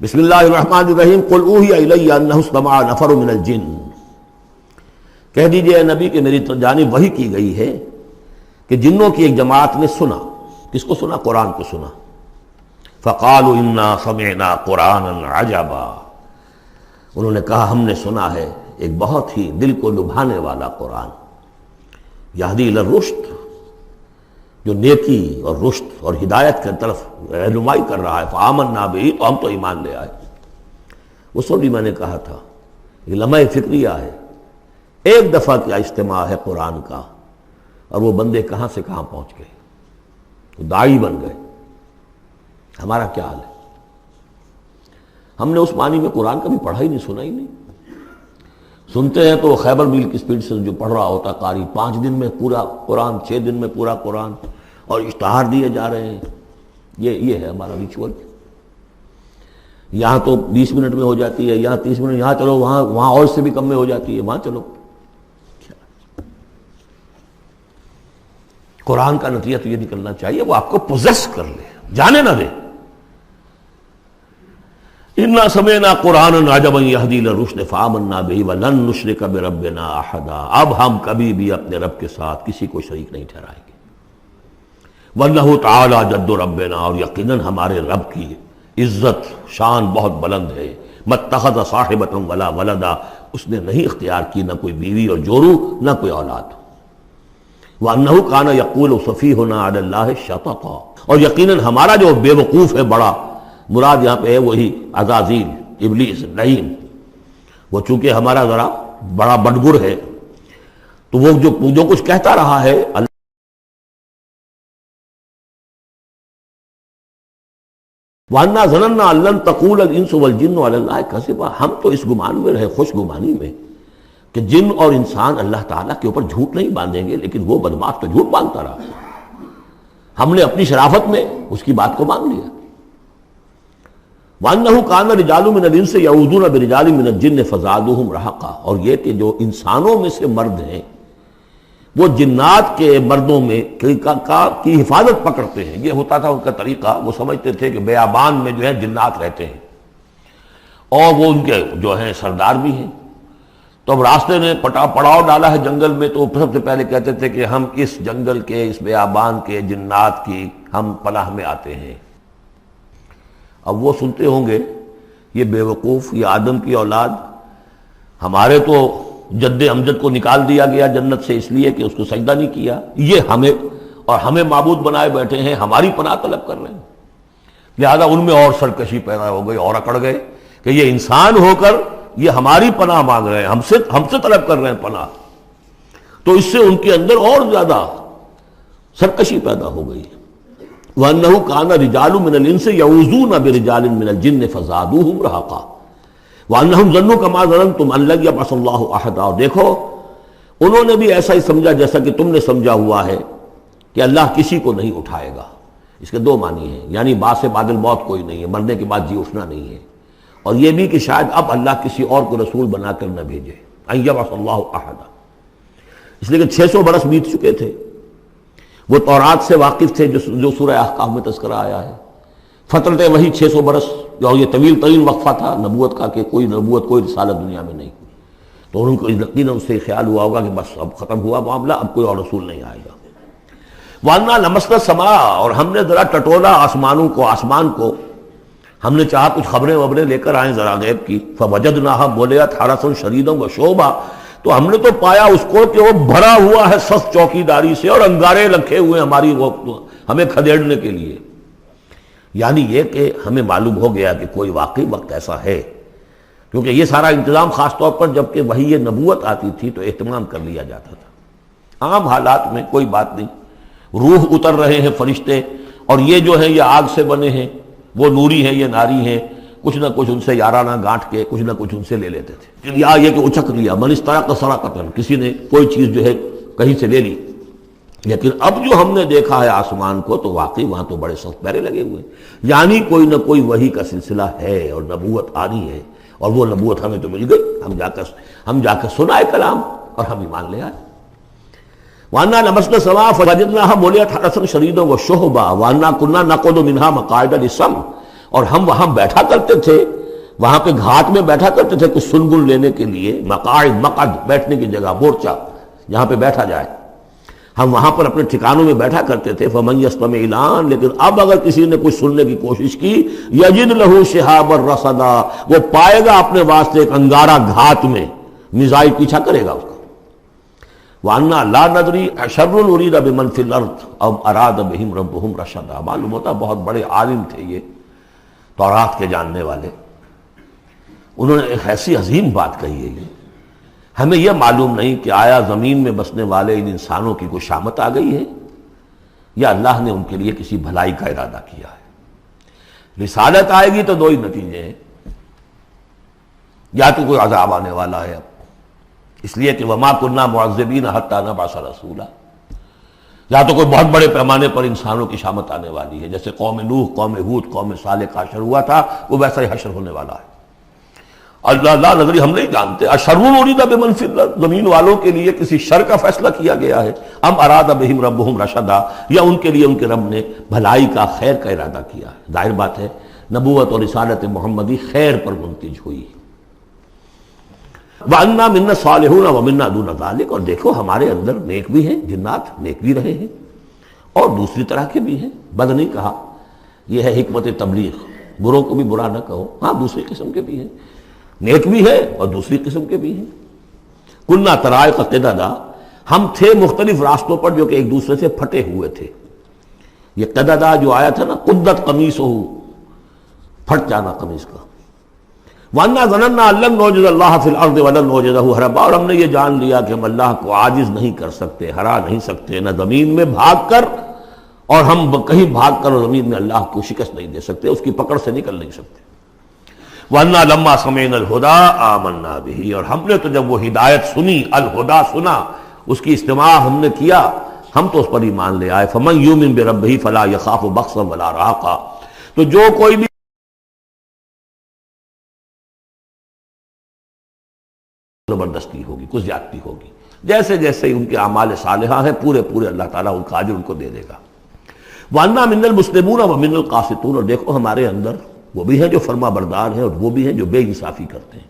بسم اللہ الرحمن الرحیم قل اوحی الی انہ استمع نفر من الجن، کہہ دیجئے اے نبی کہ میری جانب وحی کی گئی ہے کہ جنوں کی ایک جماعت نے سنا۔ کس کو سنا؟ قرآن کو سنا۔ فقالوا انا سمعنا قرآنا عجبا، انہوں نے کہا ہم نے سنا ہے ایک بہت ہی دل کو لبھانے والا قرآن، یہدی الی الرشد، جو نیکی اور رشد اور ہدایت کی طرف رہنمائی کر رہا ہے۔ فآمنا بہ، تو ہم تو ایمان لے آئے۔ اس وقت بھی میں نے کہا تھا یہ لمحہ فکریہ ہے، ایک دفعہ کیا اجتماع ہے قرآن کا، اور وہ بندے کہاں سے کہاں پہنچ گئے، تو داعی بن گئے۔ ہمارا کیا حال ہے؟ ہم نے اس معنی میں قرآن کبھی پڑھا ہی نہیں، سنا ہی نہیں۔ سنتے ہیں تو خیبر میل کی سپیڈ سے جو پڑھ رہا ہوتا قاری، 5 دن میں پورا قرآن، 6 دن میں پورا قرآن، اور اشتہار دیے جا رہے ہیں۔ یہ ہے ہمارا ریچول۔ یہاں تو 20 منٹ میں ہو جاتی ہے، یہاں 30 منٹ، یہاں چلو وہاں اور سے بھی کم میں ہو جاتی ہے، وہاں چلو۔ قرآن کا نتیجہ تو یہ نکلنا چاہیے وہ آپ کو پوزیس کر لے، جانے نہ دے۔ انا سمعنا قرآنا عجبا یہدی الی الرشد فآمنا بہ ولن نشرک بربنا احدا، اب ہم کبھی بھی اپنے رب کے ساتھ کسی کو شریک نہیں ٹھہرائیں گے۔ وانہ تعالی جد ربنا، اور یقیناً ہمارے رب کی عزت شان بہت بلند ہے۔ متخذ صاحبۃ ولا ولدا، اس نے نہیں اختیار کی نہ کوئی بیوی اور جورو، نہ کوئی اولاد۔ وانہ کان یقول سفیہنا علی اللہ شططا، اور یقیناً ہمارا جو بے وقوف ہے بڑا، مراد یہاں پہ ہے وہی عزازیل، ابلیس، لعین، وہ چونکہ ہمارا ذرا بڑا بڈگر ہے، تو وہ جو کچھ کہتا رہا ہے وَأَنَّا ظَنَنَّا أَن لَّن تَقُولَ الْإِنسُ وَالْجِنُّ عَلَى اللَّهِ كَذِبًا، ہم تو اس گمان میں رہے، خوش گمانی میں، کہ جن اور انسان اللہ تعالیٰ کے اوپر جھوٹ نہیں باندھیں گے، لیکن وہ بدماش تو جھوٹ باندھتا رہا۔ ہم نے اپنی شرافت میں اس کی بات کو مان لیا۔ وَأَنَّهُ كَانَ رِجَالٌ مِّنَ الْإِنسِ يَعُوذُونَ بِرِجَالٍ مِّنَ الْجِنِّ فَزَادُوهُمْ رَهَقًا، اور یہ کہ جو انسانوں میں سے مرد ہیں وہ جنات کے مردوں میں کی حفاظت پکڑتے ہیں۔ یہ ہوتا تھا ان کا طریقہ، وہ سمجھتے تھے کہ بیابان میں جو ہے جنات رہتے ہیں اور وہ ان کے جو ہیں سردار بھی ہیں، تو اب راستے نے پڑاؤ ڈالا ہے جنگل میں، تو سب سے پہلے کہتے تھے کہ ہم اس جنگل کے، اس بیابان کے جنات کی ہم پناہ میں آتے ہیں۔ اب وہ سنتے ہوں گے یہ بے وقوف، یہ آدم کی اولاد، ہمارے تو جد امجد کو نکال دیا گیا جنت سے اس لیے کہ اس کو سجدہ نہیں کیا، یہ ہمیں معبود بنائے بیٹھے ہیں، ہماری پناہ طلب کر رہے ہیں۔ لہذا ان میں اور سرکشی پیدا ہو گئی، اور اکڑ گئے کہ یہ انسان ہو کر یہ ہماری پناہ مانگ رہے ہیں، ہم سے طلب کر رہے ہیں پناہ، تو اس سے ان کے اندر اور زیادہ سرکشی پیدا ہو گئی۔ وَأَنَّهُ كَانَ رِجَالٌ مِّنَ الْإِنسِ يَعُوذُونَ بِرِجَالٍ مِّنَ الْجِنِّ فَزَادُوهُمْ رَهَقًا وَأَنَّهُمْ ظَنُّوا كَمَا ظَنَنتُمْ أَن لَّن يَبْعَثَ اللَّهُ أَحَدًا، اور دیکھو انہوں نے بھی ایسا ہی سمجھا جیسا کہ تم نے سمجھا ہوا ہے کہ اللہ کسی کو نہیں اٹھائے گا۔ اس کے 2 معنی ہیں، یعنی بعد سے بعد الموت کوئی نہیں ہے، مرنے کے بعد جی اٹھنا نہیں ہے، اور یہ بھی کہ شاید اب اللہ کسی اور کو رسول بنا کر نہ بھیجے، أن يبعث الله أحدا، اس لیے کہ 600 برس بیت چکے تھے، وہ تورات سے واقف تھے جو سورہ احقاف میں تذکرہ آیا ہے۔ فترت وہی 600 برس، اور یہ طویل ترین وقفہ تھا نبوت کا، کہ کوئی نبوت کوئی رسالت دنیا میں نہیں، تو ان کو یقیناً اس سے خیال ہوا ہوگا کہ بس اب ختم ہوا معاملہ، اب کوئی اور رسول نہیں آئے گا۔ وَأَنَّا لَمَسْنَا السَّمَاءَ، اور ہم نے ذرا ٹٹولا آسمان کو، ہم نے چاہا کچھ خبریں لے کر آئیں ذرا غیب کی۔ فَوَجَدْنَاهَا مُلِئَتْ حَرَسًا شَدِيدًا وَشُعُبًا، تو ہم نے تو پایا اس کو کہ وہ بھرا ہوا ہے سخت چوکیداری سے، اور انگارے رکھے ہوئے ہماری وہ ہمیں کھدیڑنے کے لیے۔ یعنی یہ کہ ہمیں معلوم ہو گیا کہ کوئی واقعی وقت ایسا ہے، کیونکہ یہ سارا انتظام خاص طور پر جب کہ وہی یہ نبوت آتی تھی تو اہتمام کر لیا جاتا تھا۔ عام حالات میں کوئی بات نہیں، روح اتر رہے ہیں فرشتے، اور یہ جو ہیں یہ آگ سے بنے ہیں، وہ نوری ہیں، یہ ناری ہیں، کچھ نہ کچھ ان سے یارانہ گانٹھ کے کچھ نہ کچھ ان سے لے لیتے تھے، یا یہ کہ اچک لیا، من استرق سرقۃ، کسی نے کوئی چیز جو ہے کہیں سے لے لی۔ لیکن اب جو ہم نے دیکھا ہے آسمان کو، تو واقعی وہاں تو بڑے سخت پہرے لگے ہوئے، یعنی کوئی نہ کوئی وحی کا سلسلہ ہے اور نبوت آنی ہے، اور وہ نبوت ہمیں تو مل گئی، ہم جا کر سنائے کلام اور ہم ایمان لے آئے۔ وَأَنَّا لَمَسْنَا السَّمَاءَ فَوَجَدْنَاهَا مُلِئَتْ حَرَسًا شَدِيدًا وَشُهُبًا وَأَنَّا كُنَّا نَقْعُدُ مِنْهَا مَقَاعِدَ لِلسَّمْعِ اور ہم وہاں بیٹھا کرتے تھے، وہاں پہ گھاٹ میں بیٹھا کرتے تھے کچھ سنگل لینے کے لیے، مقاعد، مقعد بیٹھنے کی جگہ، مورچہ جہاں پہ بیٹھا جائے، ہم وہاں پر اپنے ٹھکانوں میں بیٹھا کرتے تھے۔ فمن یستمع الان، لیکن اب اگر کسی نے کچھ سننے کی کوشش کی، یجد لہ شہابا رصدا، وہ پائے گا اپنے واسطے ایک انگارہ گھات میں، میزائل پیچھا کرے گا اس کا۔ وَأَنَّا لَا نَدْرِي أَشَرٌّ أُرِيدَ بِمَنْ فِي الْأَرْضِ أَمْ أَرَادَ بِهِمْ رَبُّهُمْ رَشَدًا۔ معلوم ہوتا بہت بڑے عالم تھے یہ، تورات کے جاننے والے، انہوں نے ایک ایسی عظیم بات کہی ہے یہ، ہمیں یہ معلوم نہیں کہ آیا زمین میں بسنے والے ان انسانوں کی کوئی شامت آ گئی ہے یا اللہ نے ان کے لیے کسی بھلائی کا ارادہ کیا ہے۔ رسالت آئے گی تو دو ہی نتیجے ہیں، یا تو کوئی عذاب آنے والا ہے اب، اس لیے کہ وما كنا معذبین حتی نبعث رسولا، یا تو کوئی بہت بڑے پیمانے پر انسانوں کی شامت آنے والی ہے، جیسے قوم نوح، قوم ہود، قوم صالح کا حشر ہوا تھا، وہ ویسا ہی حشر ہونے والا ہے۔ اللہ لا نظری، ہم نہیں جانتے، اشر ارید بمن فی الارض، زمین والوں کے لیے کسی شر کا فیصلہ کیا گیا ہے، ام اراد بہم ربہم رشدا، یا ان کے لیے ان کے رب نے بھلائی کا، خیر کا ارادہ کیا ہے۔ ظاہر بات ہے نبوت اور رسالت محمدی خیر پر منتج ہوئی۔ وَأَنَّا مِنَّا الصَّالِحُونَ وَمِنَّا دُونَ ذَلِكَ، اور دیکھو ہمارے اندر نیک بھی ہیں، جنات نیک بھی رہے ہیں، اور دوسری طرح کے بھی ہیں، بد نہیں کہا، یہ ہے حکمت تبلیغ، بروں کو بھی برا نہ کہو، ہاں دوسری قسم کے بھی ہیں، نیک بھی ہے اور دوسری قسم کے بھی ہیں۔ کُنَّا طَرَائِقَ قِدَدًا، ہم تھے مختلف راستوں پر جو کہ ایک دوسرے سے پھٹے ہوئے تھے۔ یہ قددا جو آیا تھا نا، قدت قمیصہ، پھٹ جانا قمیص کا۔ وَأَنَّا ظَنَنَّا أَن لَّن نُعْجِزَ اللَّهَ فِي الْأَرْضِ وَلَن نُعْجِزَهُ هَرَبًا، اور ہم نے یہ جان لیا کہ ہم اللہ کو عاجز نہیں کر سکتے، ہرا نہیں سکتے، نہ زمین میں بھاگ کر، اور ہم کہیں بھاگ کر زمین میں اللہ کو شکست نہیں دے سکتے، اس کی پکڑ سے نکل نہیں سکتے۔ وَأَنَّا لَمَّا سَمِعْنَا الْهُدَىٰ آمَنَّا بِهِ، اور ہم نے تو جب وہ ہدایت سنی، الہدا سنا، اس کی استماع ہم نے کیا، ہم تو اس پر ایمان لے آئے۔ فَمَن يُؤْمِن بِرَبِّهِ فَلَا يَخَافُ بَخْسًا وَلَا رَهَقًا، تو جو کوئی بھی زبردستی ہوگی، کچھ زیادتی ہوگی، جیسے جیسے ان کے اعمال صالحہ ہیں، پورے پورے اللہ تعالیٰ ان کا اجر ان کو دے دے گا۔ وَأَنَّا مِنَّا الْمُسْلِمُونَ وَمِنَّا الْقَاسِطُونَ، اور دیکھو ہمارے اندر وہ بھی ہیں جو فرما بردار ہیں، اور وہ بھی ہیں جو بے انصافی کرتے ہیں۔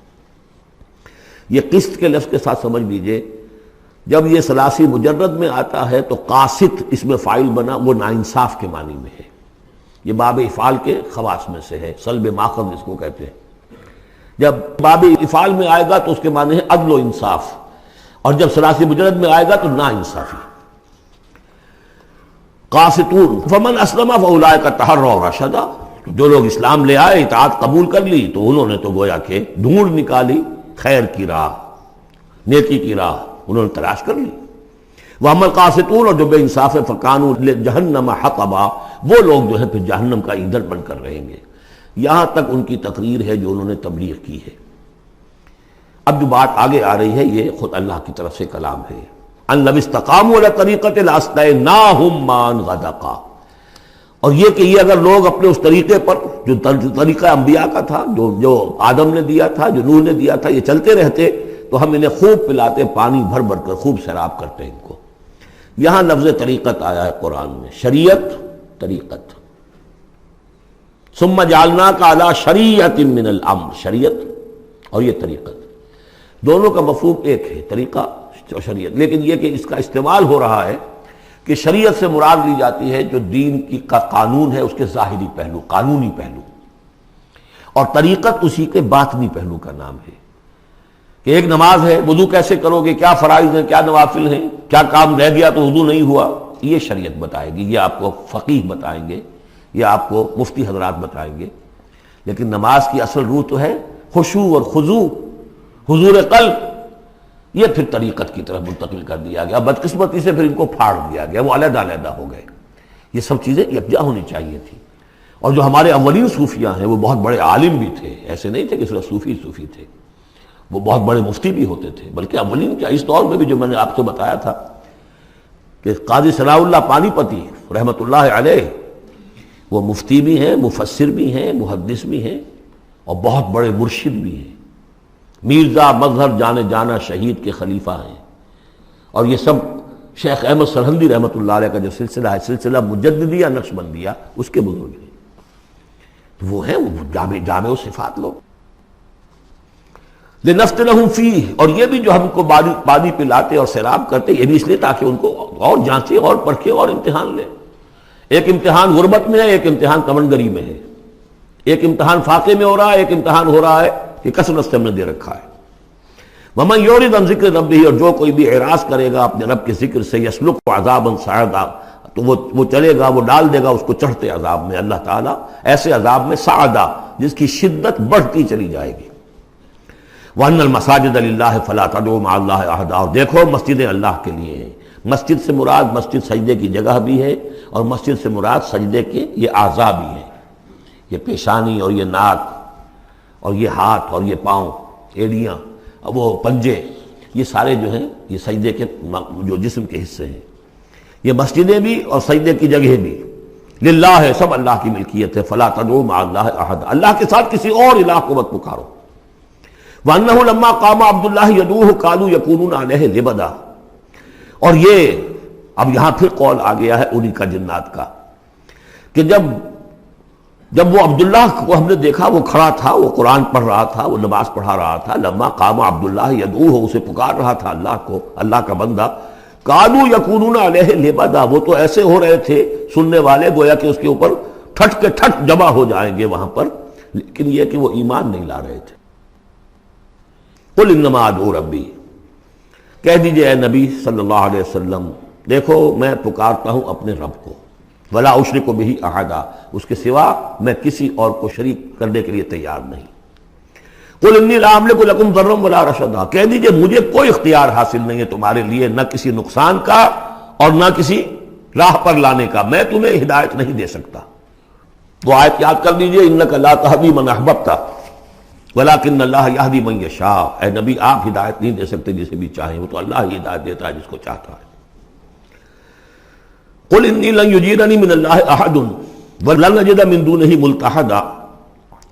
یہ قسط کے لفظ کے ساتھ سمجھ لیجئے، جب یہ ثلاثی مجرد میں آتا ہے تو قاسط اس میں فاعل بنا، وہ ناانصاف کے معنی میں ہے، یہ باب افعال کے خواص میں سے ہے، سلب ماخذ اس کو کہتے ہیں۔ جب باب افعال میں آئے گا تو اس کے معنی ہے عدل و انصاف، اور جب ثلاثی مجرد میں آئے گا تو نا انصافی۔ قاسطون فمن اسلم فاولئک تحروا رشدا، جو لوگ اسلام لے آئے، اطاعت قبول کر لی، تو انہوں نے تو گویا کہ ڈھونڈ نکالی خیر کی راہ، نیکی کی راہ انہوں نے تلاش کر لی۔ وَأَمَّا الْقَاسِطُونَ، اور جو بے انصاف ہے، فَكَانُوا لِجَهَنَّمَ حَطَبًا، وہ لوگ جو ہے پھر جہنم کا ایندھن بن کر رہیں گے۔ یہاں تک ان کی تقریر ہے جو انہوں نے تبلیغ کی ہے۔ اب جو بات آگے آ رہی ہے یہ خود اللہ کی طرف سے کلام ہے۔ أَن لَوِ اسْتَقَامُوا عَلَى الطَّرِيقَةِ لَأَسْقَيْنَاهُم مَّاءً غَدَقًا، اور یہ کہ یہ اگر لوگ اپنے اس طریقے پر جو طریقہ انبیاء کا تھا، جو آدم نے دیا تھا، جو نوح نے دیا تھا، یہ چلتے رہتے تو ہم انہیں خوب پلاتے، پانی بھر بھر کر خوب سیراب کرتے ان کو۔ یہاں لفظ طریقت آیا ہے قرآن میں، شریعت، طریقت۔ ثم جعلناک علی شریعت من الامر، شریعت اور یہ طریقت، دونوں کا مفہوم ایک ہے، طریقہ اور شریعت، لیکن یہ کہ اس کا استعمال ہو رہا ہے کہ شریعت سے مراد لی جاتی ہے جو دین کی کا قانون ہے، اس کے ظاہری پہلو، قانونی پہلو، اور طریقت اسی کے باطنی پہلو کا نام ہے، کہ ایک نماز ہے، وضو کیسے کرو گے، کیا فرائض ہیں، کیا نوافل ہیں، کیا کام رہ گیا تو وضو نہیں ہوا، یہ شریعت بتائے گی، یہ آپ کو فقیہ بتائیں گے، یہ آپ کو مفتی حضرات بتائیں گے۔ لیکن نماز کی اصل روح تو ہے خشوع اور خضوع، حضور قلب، یہ پھر طریقت کی طرف منتقل کر دیا گیا، بدقسمتی سے پھر ان کو پھاڑ دیا گیا، وہ علیحدہ علیحدہ ہو گئے۔ یہ سب چیزیں یکجا ہونی چاہیے تھی۔ اور جو ہمارے اولین صوفیاء ہیں وہ بہت بڑے عالم بھی تھے، ایسے نہیں تھے کہ صرف صوفی تھے، وہ بہت بڑے مفتی بھی ہوتے تھے، بلکہ اولین کیا، اس دور میں بھی جو میں نے آپ کو بتایا تھا کہ قاضی ثناء اللہ پانی پتی رحمۃ اللہ علیہ، وہ مفتی بھی ہیں، مفسر بھی ہیں، محدث بھی ہیں، اور بہت بڑے مرشد بھی ہیں، میرزا مظہر جانے جانا شہید کے خلیفہ ہیں، اور یہ سب شیخ احمد سرہندی رحمۃ اللہ علیہ کا جو سلسلہ ہے، سلسلہ مجددیہ نقشبندیہ، اس کے بزرگ ہیں۔ وہ ہے وہ جامع صفات لو. لنفتنہم فیہ، اور یہ بھی جو ہم کو پانی پلاتے اور سیراب کرتے، یہ بھی اس لیے تاکہ ان کو اور جانچے اور پرکھے اور امتحان لے. ایک امتحان غربت میں ہے، ایک امتحان کمنگری میں ہے، ایک امتحان فاقے میں ہو رہا ہے، ایک امتحان ہو رہا ہے کہ کثرت سے ہم نے دے رکھا ہے. ومن یعرض عن ذکر ربہ، اور جو کوئی بھی اعراض کرے گا اپنے رب کے ذکر سے، یسلک عذابا صعدا، تو وہ چلے گا، وہ ڈال دے گا اس کو چڑھتے عذاب میں اللہ تعالیٰ، ایسے عذاب میں صعدا جس کی شدت بڑھتی چلی جائے گی. وَأَنَّ الْمَسَاجِدَ لِلَّهِ فَلَا تَدْعُوا مَعَ اللَّهِ أَحَدًا، اور دیکھو مسجدیں اللہ کے لیے ہیں. مسجد سے مراد مسجد سجدے کی جگہ بھی ہے، اور مسجد سے مراد سجدے کے یہ اعضاء بھی ہیں. یہ پیشانی اور یہ ناک اور یہ ہاتھ اور یہ پاؤں، ایڑیاں، وہ پنجے، یہ سارے جو ہیں یہ سجدے کے جو جسم کے حصے ہیں. یہ مسجدیں بھی اور سجدے کی جگہ بھی للہ ہے، سب اللہ کی ملکیت ہے. فَلَا تَدْعُوا مَعَ اللَّهِ أَحَدًا، اللہ کے ساتھ کسی اور الہ کو مت پکارو. وَأَنَّهُ لَمَّا قَامَ عَبْدُ اللَّهِ يَدْعُوهُ كَانُوا يَكُونُونَ عَلَيْهِ لِبَدًا. اور یہ اب یہاں پھر قول آ گیا ہے انہی کا جنات کا کہ جب وہ عبداللہ کو ہم نے دیکھا وہ کھڑا تھا، وہ قرآن پڑھ رہا تھا، وہ نماز پڑھا رہا تھا. لما قام عبداللہ یدعوہ، اسے پکار رہا تھا اللہ کو، اللہ کا بندہ. کانوا یکونون علیہ لبدا، وہ تو ایسے ہو رہے تھے سننے والے گویا کہ اس کے اوپر ٹھٹ کے ٹھٹ جمع ہو جائیں گے وہاں پر، لیکن یہ کہ وہ ایمان نہیں لا رہے تھے. قل انما ادعو ربی، کہہ دیجئے اے نبی صلی اللہ علیہ وسلم، دیکھو میں پکارتا ہوں اپنے رب کو. ولا اشرک بہ احدا، اس کے سوا میں کسی اور کو شریک کرنے کے لیے تیار نہیں. قل انی لا املک لکم ضرا ولا رشدا، کہہ دیجئے مجھے کوئی اختیار حاصل نہیں ہے تمہارے لیے، نہ کسی نقصان کا اور نہ کسی راہ پر لانے کا، میں تمہیں ہدایت نہیں دے سکتا. وہ آیت یاد کر لیجئے، انک لا تہدی من احببت ولکن اللہ یہدی من یشاء. اے نبی آپ ہدایت نہیں دے سکتے جسے بھی چاہیں، وہ تو اللہ ہی ہدایت دیتا ہے جس کو چاہتا ہے. قل انی لن یجیرنی من اللہ احد ولن اجد من دونہ ملتحدا،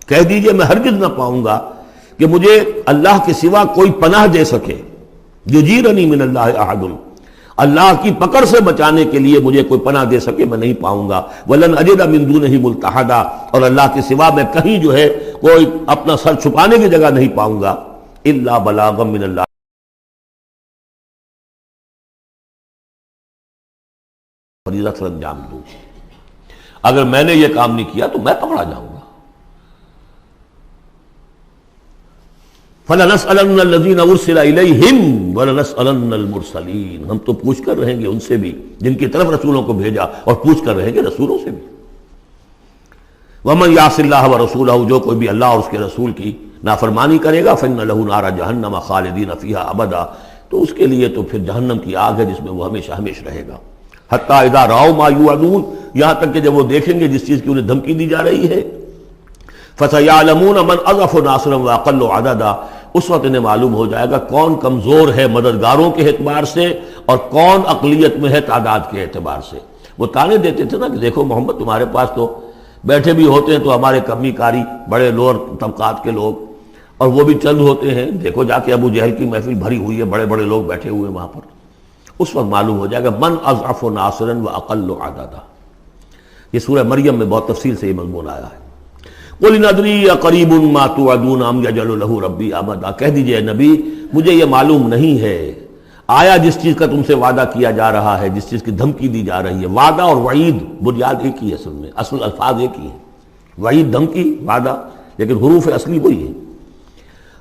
کہہ دیجئے میں ہرگز نہ پاؤں گا کہ مجھے اللہ کے سوا کوئی پناہ دے سکے. یجیرنی من اللہ احد، اللہ کی پکڑ سے بچانے کے لیے مجھے کوئی پناہ دے سکے میں نہیں پاؤں گا. ولن اجد من دونہ ملتحدا، اور اللہ کے سوا میں کہیں جو ہے کوئی اپنا سر چھپانے کی جگہ نہیں پاؤں گا. الا بلاغا من اللہ، فریضہ سر انجام دوں. اگر میں نے یہ کام نہیں کیا تو میں پکڑا جاؤں گا. فَلَنَسْأَلَنَّ الَّذِينَ أُرْسِلَ إِلَيْهِمْ وَلَنَسْأَلَنَّ الْمُرْسَلِينَ، ہم تو پوچھ کر رہیں گے ان سے بھی جن کی طرف رسولوں کو بھیجا، اور پوچھ کر رہیں گے رسولوں سے بھی. وَمَنْ يَعْصِ اللَّهَ وَرَسُولَهُ، جو کوئی بھی اللہ اور اس کے رسول کی نافرمانی کرے گا، فَإِنَّ لَهُ نَارَ جَهَنَّمَ خَالِدِينَ فِيهَا أَبَدًا، تو اس کے لیے تو پھر جہنم کی آگ ہے جس میں وہ ہمیشہ ہمیشہ رہے گا. حتیٰ اذا رأوا ما یوعدون، یہاں تک کہ جب وہ دیکھیں گے جس چیز کی انہیں دھمکی دی جا رہی ہے. فَسَيَعْلَمُونَ مَنْ أَضْعَفُ نَاصِرًا وَأَقَلُّ عَدَدًا، اس وقت انہیں معلوم ہو جائے گا کون کمزور ہے مددگاروں کے اعتبار سے اور کون اقلیت میں ہے تعداد کے اعتبار سے. وہ تانے دیتے تھے نا کہ دیکھو محمد تمہارے پاس تو بیٹھے بھی ہوتے ہیں تو ہمارے کمی کاری بڑے لوور طبقات کے لوگ، اور وہ بھی چند ہوتے ہیں، دیکھو جا کے ابو جہل کی محفل بھری ہوئی ہے، بڑے بڑے لوگ بیٹھے ہوئے ہیں وہاں پر. اس وقت معلوم ہو جائے گا من اضعف ناصرا واقل عددا. یہ سورہ مریم میں بہت تفصیل سے یہ مضمون آیا ہے. قل ان ادری اقریب ما توعدون ام یجعل له ربی امدا، کہہ دیجئے نبی مجھے یہ معلوم نہیں ہے آیا جس چیز کا تم سے وعدہ کیا جا رہا ہے، جس چیز کی دھمکی دی جا رہی ہے. وعدہ اور وعید بنیاد ایک ہی ہے، اصل میں اصل الفاظ ایک ہی ہیں. وعید دھمکی، وعدہ لیکن حروف اصلی وہی ہے.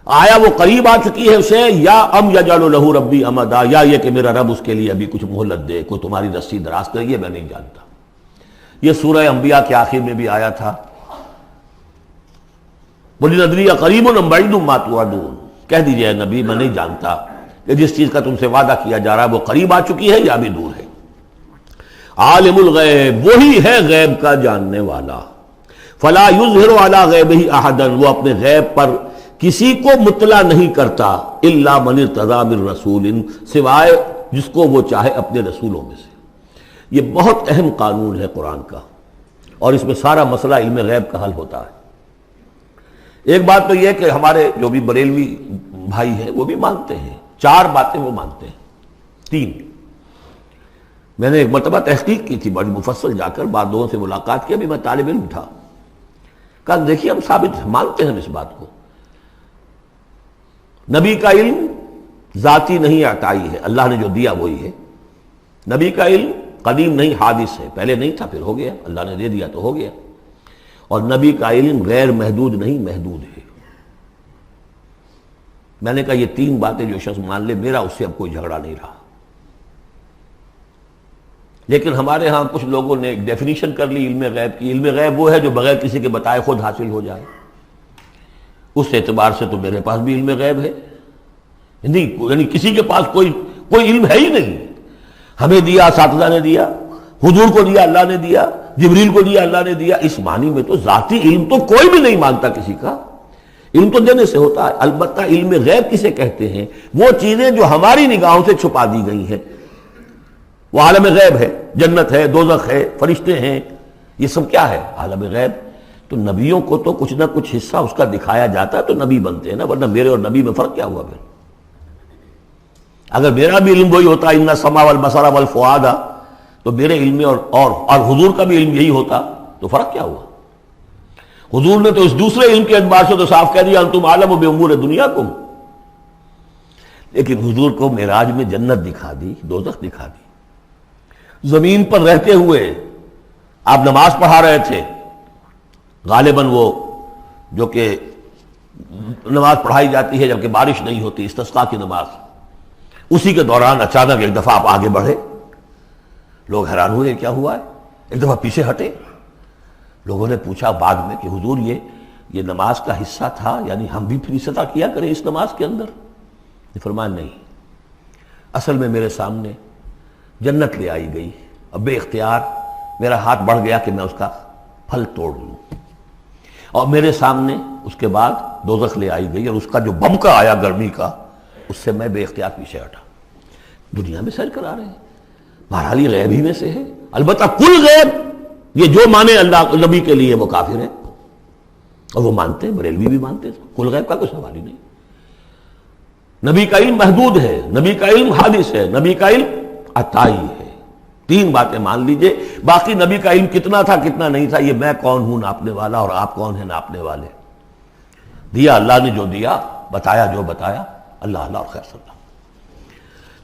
آیا وہ قریب آ چکی ہے اسے، یا ام یجعل له ربی امدا، یا یہ کہ میرا رب اس کے لیے ابھی کچھ مہلت دے، کوئی تمہاری رسی دراز کرے، یہ میں نہیں جانتا. یہ سورہ انبیاء کے آخر میں بھی آیا تھا. قل ادری اقریب ام بعید ما توعدون، کہہ دیجئے نبی میں نہیں جانتا کہ جس چیز کا تم سے وعدہ کیا جا رہا ہے وہ قریب آ چکی ہے یا بھی دور ہے. عالم الغیب، وہی ہے غیب کا جاننے والا. فلا یظہر علی غیبہ احدا، وہ اپنے غیب پر کسی کو مطلع نہیں کرتا. الا من ارتضی من رسول، سوائے جس کو وہ چاہے اپنے رسولوں میں سے. یہ بہت اہم قانون ہے قرآن کا، اور اس میں سارا مسئلہ علم غیب کا حل ہوتا ہے. ایک بات تو یہ کہ ہمارے جو بھی بریلوی بھائی ہیں وہ بھی مانتے ہیں، 4 باتیں وہ مانتے ہیں. 3 میں نے ایک مرتبہ تحقیق کی تھی بڑی مفصل، جا کر بعد لوگوں سے ملاقات کی، ابھی میں طالب علم تھا. کہا دیکھیے ہم ثابت مانتے ہیں اس بات کو، نبی کا علم ذاتی نہیں عطائی ہے، اللہ نے جو دیا وہی ہے. نبی کا علم قدیم نہیں حادث ہے، پہلے نہیں تھا پھر ہو گیا، اللہ نے دے دیا تو ہو گیا. اور نبی کا علم غیر محدود نہیں محدود ہے. میں نے کہا یہ تین باتیں جو شخص مان لے میرا اس سے اب کوئی جھگڑا نہیں رہا. لیکن ہمارے ہاں کچھ لوگوں نے ایک ڈیفینیشن کر لی علم غیب کی. علم غیب وہ ہے جو بغیر کسی کے بتائے خود حاصل ہو جائے. اس اعتبار سے تو میرے پاس بھی علم غیب ہے نہیں، یعنی کسی کے پاس کوئی علم ہے ہی نہیں. ہمیں دیا اساتذہ نے دیا، حضور کو دیا اللہ نے دیا، جبریل کو دیا اللہ نے دیا. اس معنی میں تو ذاتی علم تو کوئی بھی نہیں مانتا کسی کا. علم تو دینے سے ہوتا ہے. البتہ علم غیب کسے کہتے ہیں؟ وہ چیزیں جو ہماری نگاہوں سے چھپا دی گئی ہیں، وہ عالم غیب ہے. جنت ہے، دوزخ ہے، فرشتے ہیں، یہ سب کیا ہے؟ عالم غیب. تو نبیوں کو تو کچھ نہ کچھ حصہ اس کا دکھایا جاتا ہے تو نبی بنتے ہیں نا، ورنہ میرے اور نبی میں فرق کیا ہوا پھر؟ اگر میرا بھی علم وہی ہوتا ان السمع والبصر والفؤاد، تو میرے علم اور حضور کا بھی علم یہی ہوتا تو فرق کیا ہوا؟ حضور نے تو اس دوسرے علم کے اعتبار سے تو صاف کہہ دیا انتم عالم بامور دنیاکم. لیکن حضور کو معراج میں جنت دکھا دی، دوزخ دکھا دی. زمین پر رہتے ہوئے آپ نماز پڑھا رہے تھے، غالباً وہ جو کہ نماز پڑھائی جاتی ہے جبکہ بارش نہیں ہوتی، استسقاء کی نماز، اسی کے دوران اچانک ایک دفعہ آپ آگے بڑھے. لوگ حیران ہوئے کیا ہوا ہے، ایک دفعہ پیچھے ہٹے. لوگوں نے پوچھا بعد میں کہ حضور یہ نماز کا حصہ تھا، یعنی ہم بھی پھر استطاع کیا کریں اس نماز کے اندر؟ یہ فرمایا نہیں، اصل میں میرے سامنے جنت لے آئی گئی، اب بے اختیار میرا ہاتھ بڑھ گیا کہ میں اس کا پھل توڑ لوں، اور میرے سامنے اس کے بعد دوزخ لے آئی گئی اور اس کا جو بمکا آیا گرمی کا، اس سے میں بے اختیار پیچھے ہٹا. دنیا میں سیر کرا رہے ہیں. بہرحال یہ غیب ہی میں سے ہے. البتہ کل غیب یہ جو مانے اللہ نبی کے لیے وہ کافر ہے، اور وہ مانتے ہیں، بریلوی بھی مانتے ہیں. کل غیب کا کوئی سوال ہی نہیں. نبی کا علم محدود ہے، نبی کا علم حادث ہے، نبی کا علم عطائی ہے. تین باتیں مان لیجئے. باقی نبی کا علم کتنا تھا کتنا نہیں تھا، یہ میں کون ہوں ناپنے والا اور آپ کون ہیں ناپنے والے. دیا اللہ نے جو دیا، بتایا جو بتایا، اللہ اللہ اور خیر صلی اللہ.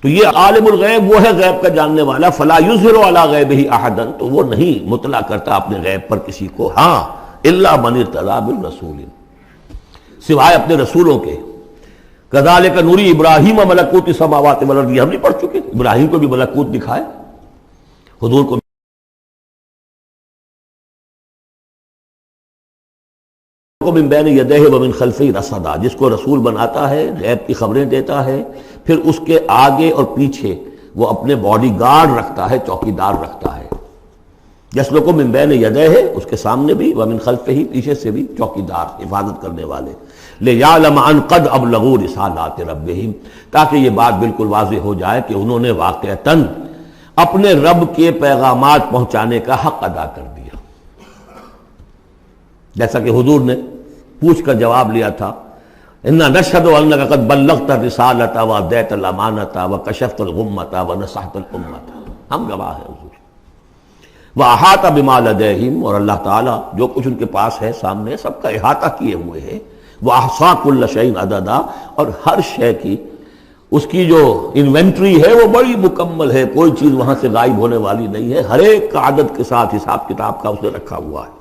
تو یہ عالم الغیب وہ ہے غیب کا جاننے والا. فلا یظہر علی غیبہ احدا، تو وہ نہیں مطلع کرتا اپنے غیب پر کسی کو. ہاں الا من ارتضی بالرسول، سوائے اپنے رسولوں کے. کذالک نوری ابراہیم ملکوت السماوات والارض، ہم نہیں پڑھ چکے؟ ابراہیم کو بھی ملکوت دکھائے، حضور کو من بین یدیہ ومن خلفہ رصدا، جس کو رسول بناتا ہے، غیب کی خبریں دیتا ہے، پھر اس کے آگے اور پیچھے وہ اپنے باڈی گارڈ رکھتا ہے، چوکیدار رکھتا ہے. یسلک من بین یدیہ، اس کے سامنے بھی، ومن خلفہ، پیچھے سے بھی چوکیدار، حفاظت کرنے والے. لیعلم ان قد ابلغوا رسالات ربہم، تاکہ یہ بات بالکل واضح ہو جائے کہ انہوں نے واقعتاً اپنے رب کے پیغامات پہنچانے کا حق ادا کر دیا. جیسا کہ حضور نے پوچھ کر جواب لیا تھا، انا نشہد انک قد بلغت الرسالۃ وادیت الامانۃ وکشفت الغمۃ ونصحت الامۃ، ہم گواہ ہیں حضور. واحاط بما لدیہم، اور اللہ تعالیٰ جو کچھ ان کے پاس ہے سامنے سب کا احاطہ کیے ہوئے ہے. واحصا کل شیء عددا، اور ہر شے کی اس کی جو انوینٹری ہے وہ بڑی مکمل ہے، کوئی چیز وہاں سے غائب ہونے والی نہیں ہے. ہر ایک کا عدد کے ساتھ حساب کتاب کا اسے رکھا ہوا ہے.